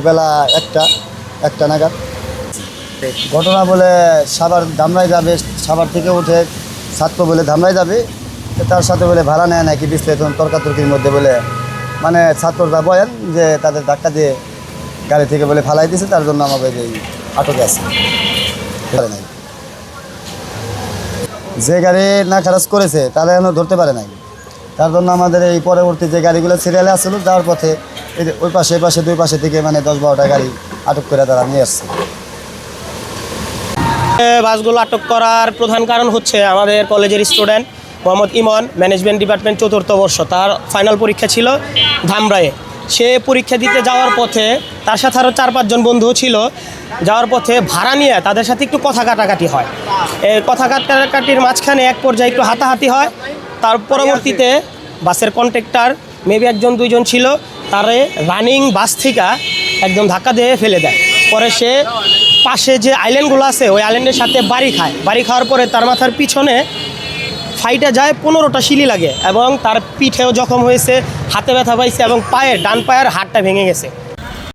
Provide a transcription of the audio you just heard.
বেলা একটা নাগাদ ঘটনা বলে সাভার ধামরাই যাবে, সাভার থেকে উঠে ছাত্র বলে ধামরাই যাবে, তার সাথে বলে ভাড়া নেয় নাকি বিস্তারিত তর্কাতর্কির মধ্যে বলে মানে ছাত্ররা বলেন যে তাদের ধাক্কা দিয়ে গাড়ি থেকে বলে ফালাই দিয়েছে, তার জন্য আমাকে এই আটকে আছে। নাই যে গাড়ি না খারাজ করেছে তারা এখনো ধরতে পারে নাই, তার জন্য আমাদের এই পরবর্তী যে গাড়িগুলো সিরিয়ালে আসছিল যাওয়ার পথে ওই পাশে দুই পাশে থেকে মানে 10-12টা গাড়ি আটক করে তারা নিয়ে আসছে। বাসগুলো আটক করার প্রধান কারণ হচ্ছে আমাদের কলেজের স্টুডেন্ট মোহাম্মদ ইমন, ম্যানেজমেন্ট ডিপার্টমেন্ট 4th বর্ষ, তার ফাইনাল পরীক্ষা ছিল ধামরায়ে। সে পরীক্ষা দিতে যাওয়ার পথে তার সাথে আরও 4-5 জন বন্ধুও ছিল। যাওয়ার পথে ভাড়া নিয়ে তাদের সাথে একটু কথা কাটাকাটি হয়। এই কথা কাটাকাটির মাঝখানে এক পর্যায়ে একটু হাতাহাতি হয়। তার পরবর্তীতে বাসের কন্ট্রাক্টর মেবি 1-2 জন ছিল, তারে রানিং বাস থেকে একদম ধাক্কা দিয়ে ফেলে দেয়। পরে সে পাশে যে আইল্যান্ডগুলো আছে ওই আইল্যান্ডের সাথে বাড়ি খাওয়ার পরে তার মাথার পিছনে ফাইটে যায়, 15টা সিলি লাগে এবং তার পিঠেও জখম হয়েছে, হাতে ব্যথা পাইছে এবং ডান পায়ের হাড়টা ভেঙে গেছে।